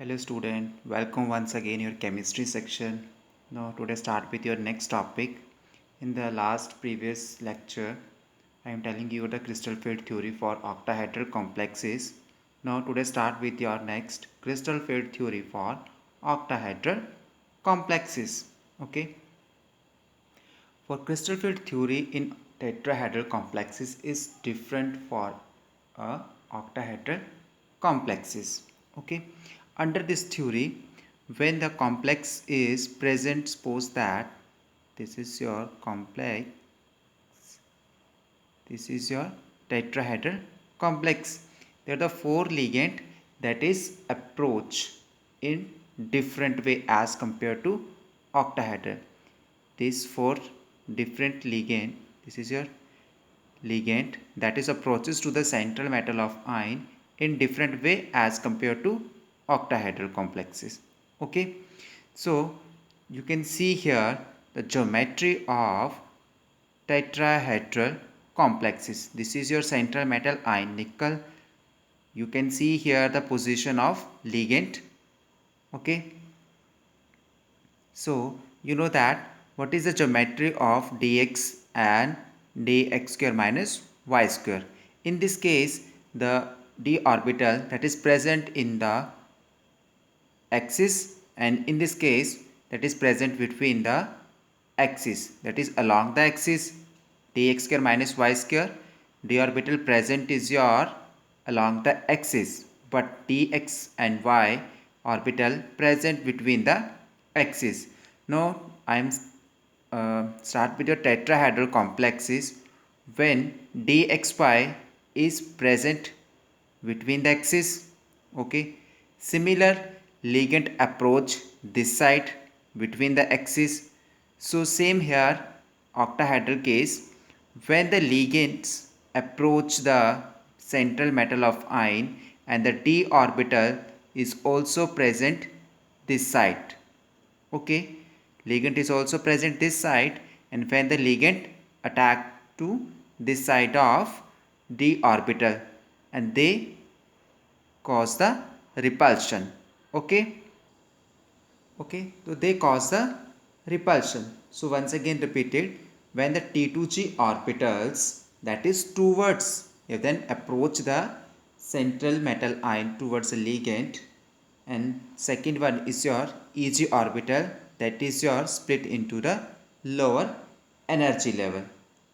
Hello student, welcome once again your chemistry section. Now today start with your next topic. In the last previous lecture, I am telling you the crystal field theory for octahedral complexes. Now today start with your next crystal field theory for octahedral complexes. Okay. For crystal field theory in tetrahedral complexes is different for octahedral complexes. Okay. Under this theory, when the complex is present, suppose that this is your complex, this is your tetrahedral complex. There are the four ligand that is approach in different way as compared to octahedral. These four different ligand, this is your ligand that is approaches to the central metal of ion in different way as compared to octahedral complexes. Okay, so you can see here the geometry of tetrahedral complexes. This is your central metal ion nickel. You can see here the position of ligand. Okay, so you know that what is the geometry of dx and dx square minus y square. In this case, the d orbital that is present in the axis, and in this case that is present between the axis, that is along the axis, dx square minus y square, d orbital present is your along the axis, but dx and y orbital present between the axis. Now I am start with your tetrahedral complexes. When dxy is present between the axis, okay, similar ligand approach this side between the axis. So same here, octahedral case, when the ligands approach the central metal of ion and the d orbital is also present this side. Okay, ligand is also present this side, and when the ligand attack to this side of d orbital, and they cause the repulsion. Okay, so they cause the repulsion. So once again repeated, when the T2G orbitals that is towards, you then approach the central metal ion towards the ligand, and second one is your Eg orbital that is your split into the lower energy level.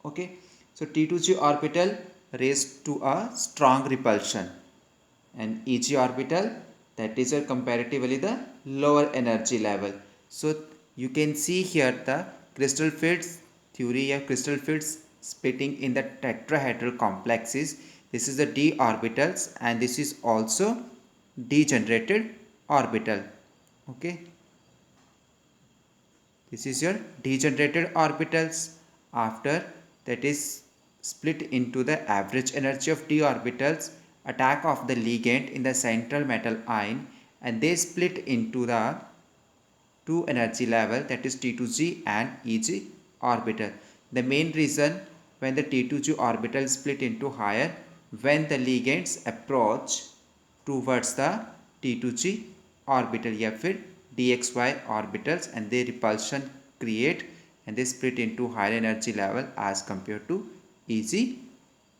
Okay, so T2G orbital raised to a strong repulsion, and Eg orbital that is a comparatively the lower energy level. So you can see here the crystal fields theory of crystal fields splitting in the tetrahedral complexes. This is the d orbitals, and this is also degenerated orbital. Okay, this is your degenerated orbitals. After that is split into the average energy of d orbitals, attack of the ligand in the central metal ion, and they split into the two energy level, that is T2G and Eg orbital. The main reason when the T2G orbital split into higher when the ligands approach towards the T2G orbital या फिर dxy orbitals, and they repulsion create and they split into higher energy level as compared to Eg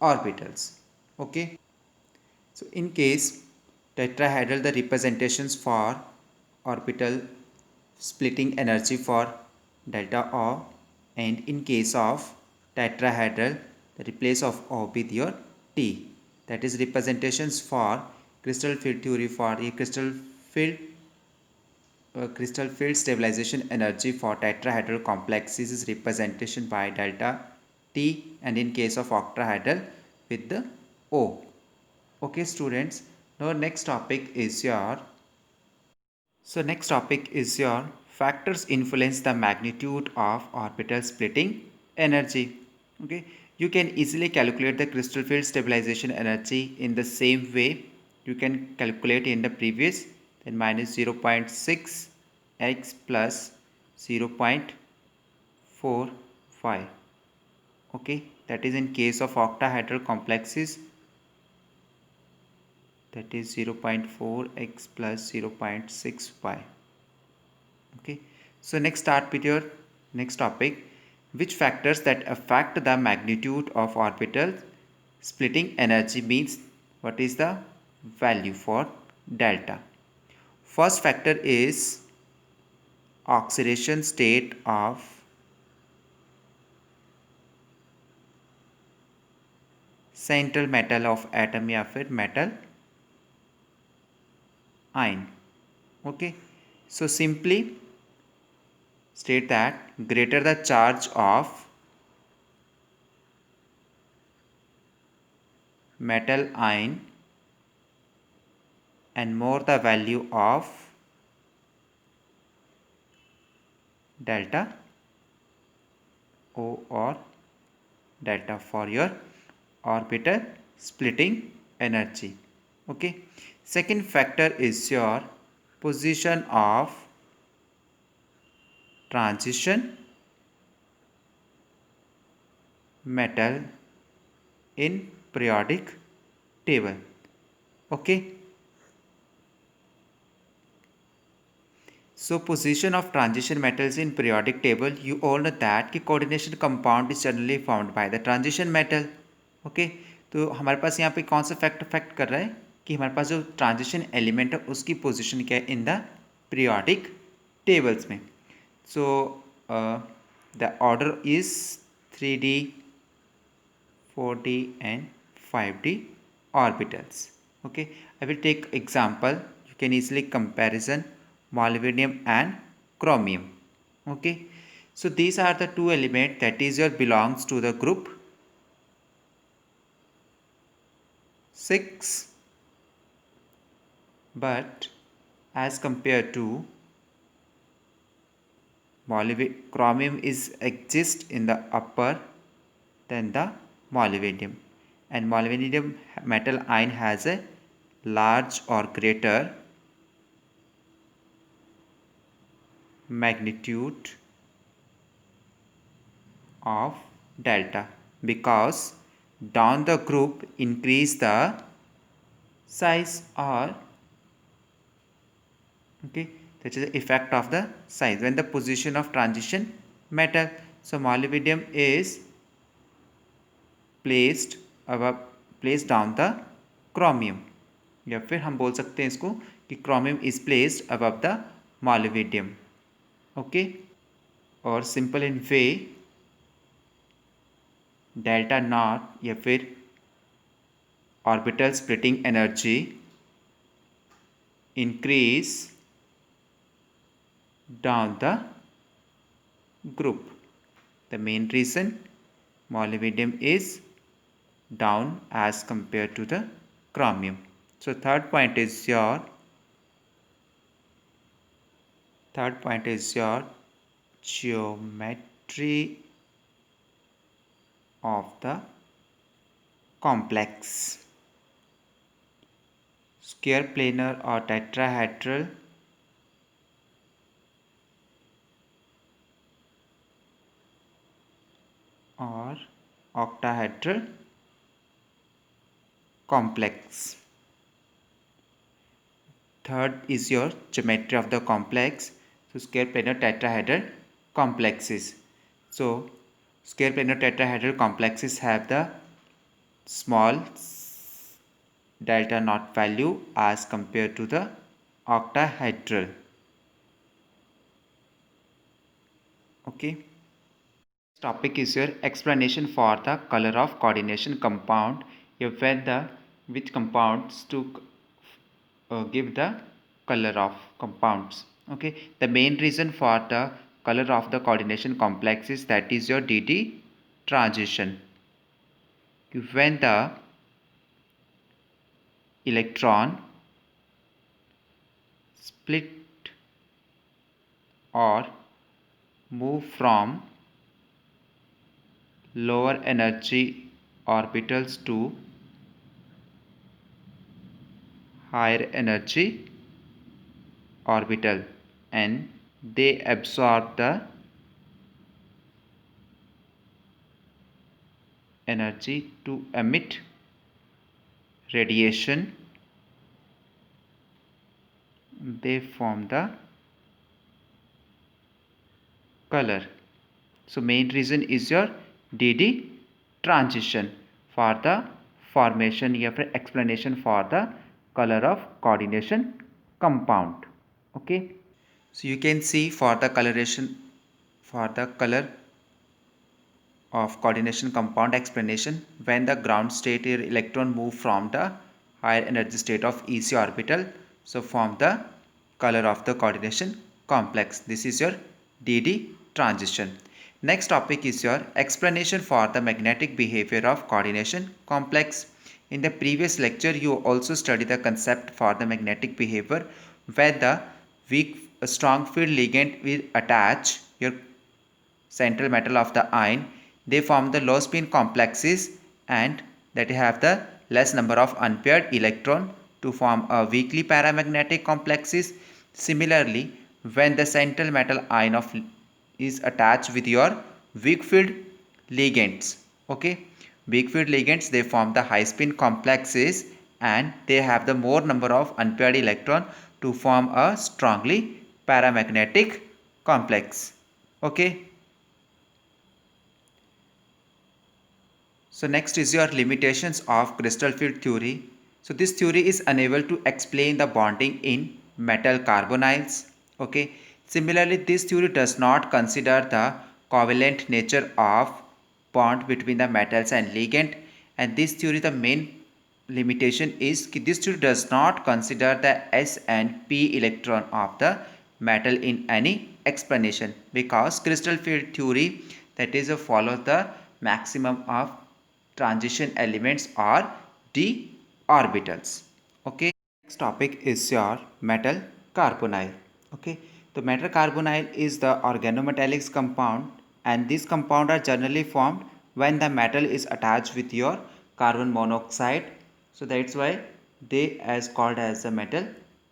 orbitals. Okay, so in case tetrahedral, the representations for orbital splitting energy for delta O, and in case of tetrahedral, the replace of O with your T, that is representations for crystal field theory for a crystal field stabilization energy for tetrahedral complexes is representation by delta T, and in case of octahedral with the O. Okay students, now next topic is your factors influence the magnitude of orbital splitting energy. Okay, you can easily calculate the crystal field stabilization energy in the same way you can calculate in the previous, then minus 0.6 x plus 0.45. Okay, that is in case of octahedral complexes, that is 0.4x plus 0.6y. Okay, so next start with your next topic. Which factors that affect the magnitude of orbital splitting energy means what is the value for delta? First factor is oxidation state of central metal of atom या फिर metal ion. Okay, so simply state that greater the charge of metal ion and more the value of delta O or delta for your orbital splitting energy. Okay, second factor is your position of transition metal in periodic table. Okay, so position of transition metals in periodic table, you all know that कि coordination compound is generally formed by the transition metal. Okay, तो हमारे पास यहाँ पे कौन सा fact कर रहा है कि हमारे पास जो ट्रांजिशन एलिमेंट है उसकी पोजीशन क्या है इन द पीरियोडिक टेबल्स में. So the order is 3D 4D and 5D orbitals. Okay, I will take example. You can easily comparison molybdenum and chromium. Okay, so these are the two elements that is your belongs to the group 6, but as compared to chromium is exist in the upper than the molybdenum, and molybdenum metal ion has a large or greater magnitude of delta because down the group increase the size or okay, that is the effect of the size when the position of transition metal. So molybdenum is placed above placed down the chromium, या फिर हम बोल सकते हैं इसको कि chromium is placed above the molybdenum. Okay, और simple in way delta not या फिर orbital splitting energy increase down the group. The main reason molybdenum is down as compared to the chromium. So third point is your geometry of the complex. Square planar or tetrahedral or octahedral complex. Third is your geometry of the complex. So square planar tetrahedral complexes. So square planar tetrahedral complexes have the small delta naught value as compared to the octahedral. Okay, topic is your explanation for the color of coordination compound. When the which compounds to give the color of compounds. Okay, the main reason for the color of the coordination complex is that is your DD transition. When the electron split or move from lower energy orbitals to higher energy orbital and they absorb the energy to emit radiation they form the color. So main reason is your DD transition for the formation या फिर explanation for the color of coordination compound. Okay. So you can see for the coloration, for the color of coordination compound explanation, when the ground state electron move from the higher energy state of EC orbital, so form the color of the coordination complex. This is your DD transition. Next topic is your explanation for the magnetic behavior of coordination complex. In the previous lecture, you also studied the concept for the magnetic behavior where the weak strong field ligand will attach your central metal of the ion. They form the low spin complexes and that have the less number of unpaired electron to form a weakly paramagnetic complexes. Similarly, when the central metal ion of is attached with your weak field ligands, okay, weak field ligands, they form the high spin complexes and they have the more number of unpaired electron to form a strongly paramagnetic complex. Okay. So next is your limitations of crystal field theory. So this theory is unable to explain the bonding in metal carbonyls. Okay. Similarly, this theory does not consider the covalent nature of bond between the metals and ligand. And this theory, the main limitation is that this theory does not consider the s and p electron of the metal in any explanation, because crystal field theory, that is follows the maximum of transition elements or d orbitals. Okay. Next topic is your metal carbonyl. Okay. The metal carbonyl is the organometallic compound and these compounds are generally formed when the metal is attached with your carbon monoxide. So that's why they as called as the metal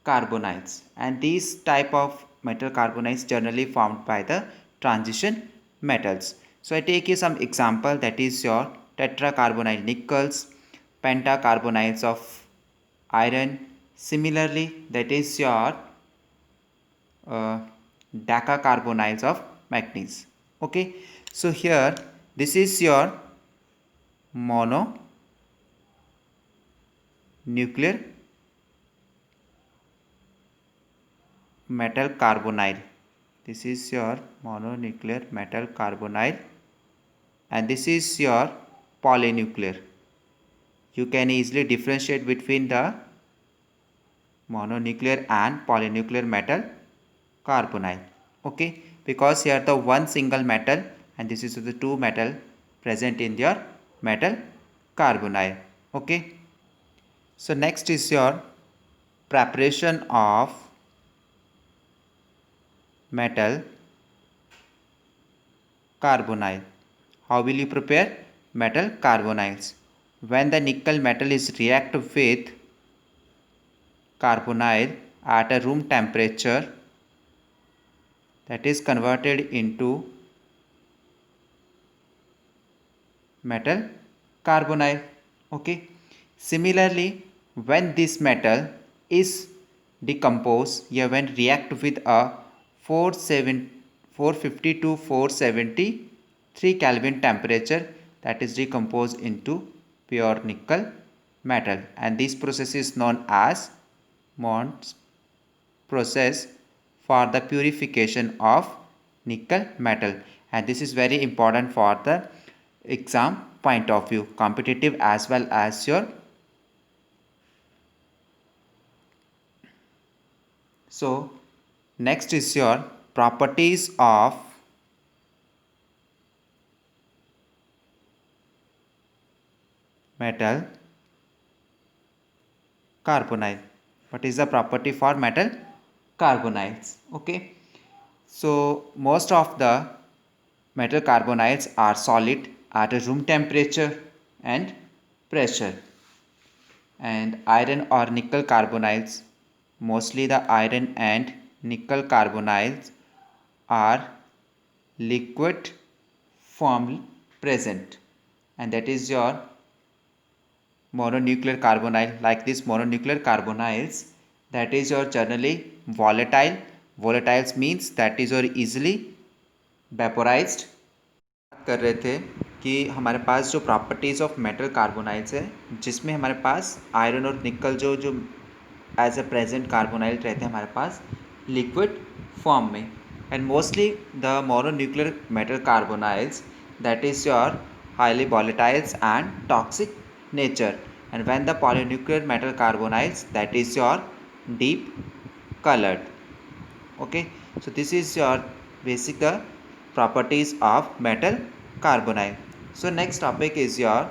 carbonyls, and these type of metal carbonyls generally formed by the transition metals. So I take you some example, that is your tetracarbonyl nickels, pentacarbonyls of iron. Similarly, that is your uh, decacarbonyls of manganese. Okay. So here this is your mononuclear metal carbonyl. This is your mononuclear metal carbonyl and this is your polynuclear. You can easily differentiate between the mononuclear and polynuclear metal carbonyl. Okay, because here the one single metal and this is the two metal present in your metal carbonyl. Okay. So next is your preparation of metal carbonyl. How will you prepare metal carbonyls? When the nickel metal is react with carbonyl at a room temperature, that is converted into metal carbonyl. Okay. Similarly, when this metal is decomposed, yeah, when react with a 450 to 473 Kelvin temperature, that is decomposed into pure nickel metal, and this process is known as Mond's process for the purification of nickel metal, and this is very important for the exam point of view, competitive as well as your. So next is your properties of metal carbonyl. What is the property for metal carbonyls? Okay. So most of the metal carbonyls are solid at a room temperature and pressure, and iron or nickel carbonyls, mostly the iron and nickel carbonyls are liquid form present, and that is your mononuclear carbonyl. Like this mononuclear carbonyls, that is your generally volatile. Volatiles means that is your easily vaporized. कर रहे थे कि हमारे पास जो properties of metal carbonyls है, जिसमें हमारे पास iron और निकल जो जो एज अ प्रेजेंट कार्बोनाइल रहते हैं हमारे पास लिक्विड फॉर्म में, and mostly the mononuclear metal carbonyls that is your highly volatiles and toxic nature, and when the polynuclear metal carbonyls that is your deep colored. Okay, so this is your basic properties of metal carbonyl. So next topic is your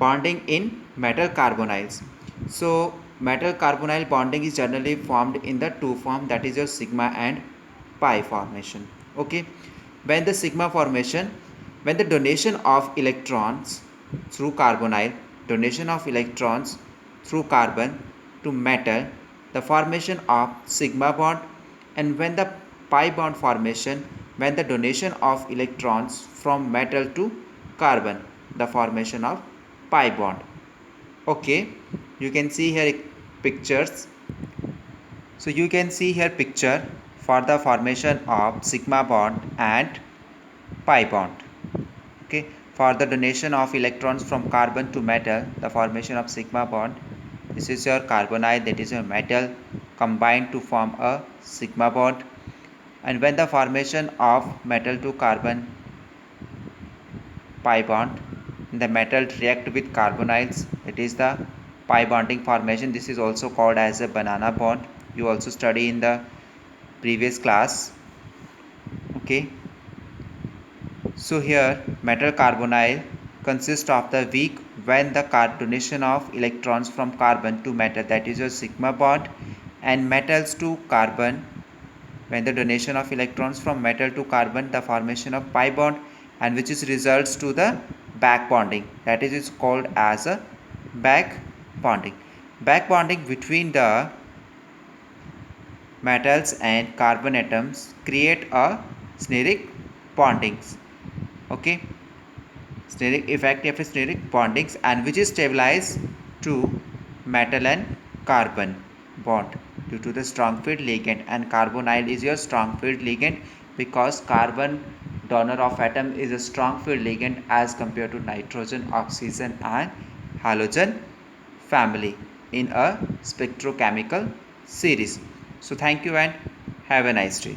bonding in metal carbonyls. So metal carbonyl bonding is generally formed in the two form, that is your sigma and pi formation. Okay, when the sigma formation, when the donation of electrons through carbonyl, donation of electrons through carbon to metal, the formation of sigma bond, and when the pi bond formation, when the donation of electrons from metal to carbon, the formation of pi bond. Okay, you can see here pictures. So you can see here picture for the formation of sigma bond and pi bond. Okay, for the donation of electrons from carbon to metal, the formation of sigma bond, this is your carbonyl, that is your metal combined to form a sigma bond, and when the formation of metal to carbon pi bond, the metal react with carbonyls, that is the pi bonding formation. This is also called as a banana bond. You also study in the previous class. Okay, so here metal carbonyl consists of the weak when the donation of electrons from carbon to metal, that is your sigma bond, and metals to carbon, when the donation of electrons from metal to carbon, the formation of pi bond, and which is results to the back bonding, that is called as a back bonding. Back bonding between the metals and carbon atoms create a steric bondings. Okay, steric effect of steric bondings, and which is stabilized to metal and carbon bond due to the strong field ligand, and carbonyl is your strong field ligand because carbon donor of atom is a strong field ligand as compared to nitrogen, oxygen and halogen family in a spectrochemical series. So thank you and have a nice day.